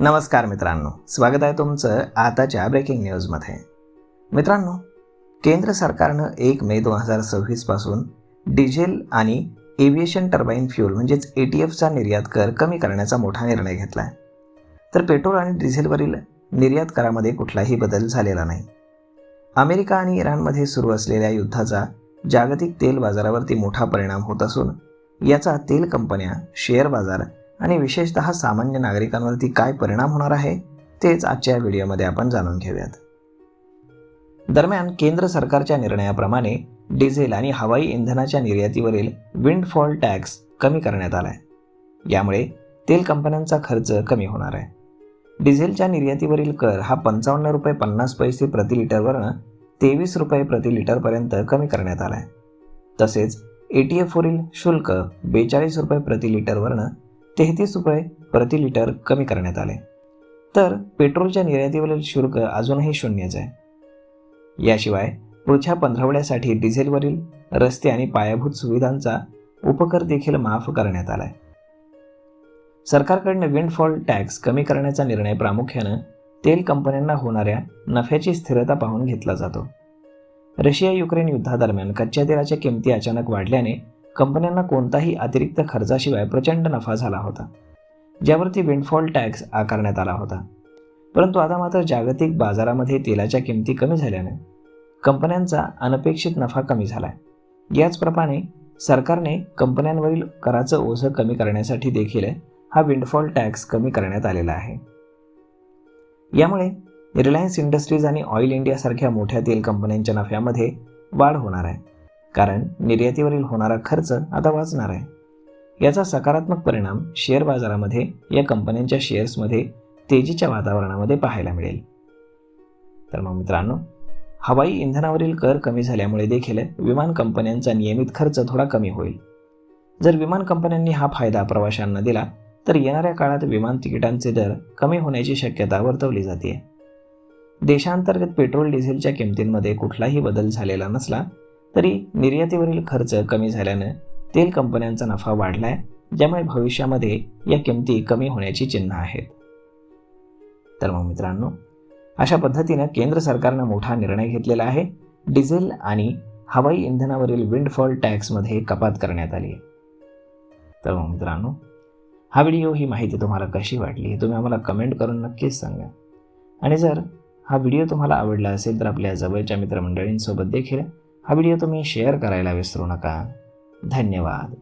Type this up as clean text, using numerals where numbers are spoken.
नमस्कार मित्रांनो, स्वागत आहे तुमचं आताच्या ब्रेकिंग न्यूजमध्ये। मित्रांनो, केंद्र सरकारनं 1 मे 2026 पासून डिझेल आणि एव्हिएशन टर्बाइन फ्यूल म्हणजेच ATFचा निर्यात कर कमी करण्याचा मोठा निर्णय घेतला आहे। तर पेट्रोल आणि डिझेलवरील निर्यात करामध्ये कुठलाही बदल झालेला नाही। अमेरिका आणि इराणमध्ये सुरू असलेल्या युद्धाचा जागतिक तेल बाजारावरती मोठा परिणाम होत असून याचा तेल कंपन्या, शेअर बाजार आणि विशेषतः सामान्य नागरिकांवरती काय परिणाम होणार आहे तेच आजच्या व्हिडिओमध्ये आपण जाणून घेऊयात। दरम्यान केंद्र सरकारच्या निर्णयाप्रमाणे डिझेल आणि हवाई इंधनाच्या निर्यातीवरील विंडफॉल टॅक्स कमी करण्यात आलाय। यामुळे तेल कंपन्यांचा खर्च कमी होणार आहे। डिझेलच्या निर्यातीवरील कर हा 55 रुपये 50 पैसे प्रति लिटरवरून 23 रुपये प्रति लिटरपर्यंत कमी करण्यात आलाय। तसेच ATFवरील शुल्क 42 रुपये प्रति लिटरवरून 33 रुपये प्रति लिटर कमी करण्यात आले। तर पेट्रोलच्या निर्यातीवरील शुल्क अजूनही शून्यच आहे। याशिवाय पुढच्या पंधरवड्यासाठी डिझेलवरील रस्ते आणि पायाभूत सुविधांचा उपकर देखील माफ करण्यात आलाय। सरकारकडून विंडफॉल टॅक्स कमी करण्याचा निर्णय प्रामुख्याने तेल कंपन्यांना होणाऱ्या नफ्याची स्थिरता पाहून घेतला जातो। रशिया-युक्रेन युद्धादरम्यान कच्च्या तेलाच्या किमती अचानक वाढल्याने कंपन्यांना कोणताही अतिरिक्त खर्चाशिवाय प्रचंड नफा झाला होता, ज्यावरती विंडफॉल टॅक्स आकारण्यात आला होता। परंतु आता मात्र जागतिक बाजारामध्ये तेलाच्या किमती कमी झाल्याने कंपन्यांचा अनपेक्षित नफा कमी झालाय। याचप्रमाणे सरकारने कंपन्यांवरील कराचं ओझं कमी करण्यासाठी देखील हा विंडफॉल टॅक्स कमी करण्यात आलेला आहे। यामुळे रिलायन्स इंडस्ट्रीज आणि ऑइल इंडिया सारख्या मोठ्या तेल कंपन्यांच्या नफ्यामध्ये वाढ होणार आहे, कारण निर्यातीवरील होणारा खर्च आता वाचणार आहे। याचा सकारात्मक परिणाम शेअर बाजारामध्ये या कंपन्यांच्या शेअर्समध्ये तेजीच्या वातावरणामध्ये पाहायला मिळेल। तर मग मित्रांनो, हवाई इंधनावरील कर कमी झाल्यामुळे देखील विमान कंपन्यांचा नियमित खर्च थोडा कमी होईल। जर विमान कंपन्यांनी हा फायदा प्रवाशांना दिला तर येणाऱ्या काळात विमान तिकिटांचे दर कमी होण्याची शक्यता वर्तवली जाते। देशांतर्गत पेट्रोल डिझेलच्या किमतींमध्ये कुठलाही बदल झालेला नसला तरी निर्यातीवरील खर्च कमी झाल्याने तेल कंपन्यांचा नफा वाढलाय, ज्यामुळे भविष्यामध्ये या किमती कमी होण्याची चिन्ह आहेत। तर मग मित्रांनो, अशा पद्धतीने केंद्र सरकारने मोठा निर्णय घेतलेला आहे। डिझेल आणि हवाई इंधनावरील विंडफॉल टॅक्समध्ये कपात करण्यात आली आहे। तर मग मित्रांनो, हा व्हिडिओ, ही माहिती तुम्हाला कशी वाटली हे तुम्ही आम्हाला कमेंट करून नक्कीच सांगा। आणि जर हा व्हिडिओ तुम्हाला आवडला असेल तर आपल्या जवळच्या मित्रमंडळींसोबत देखील हा व्हिडिओ तुम्ही शेअर करायला विसरू नका। धन्यवाद।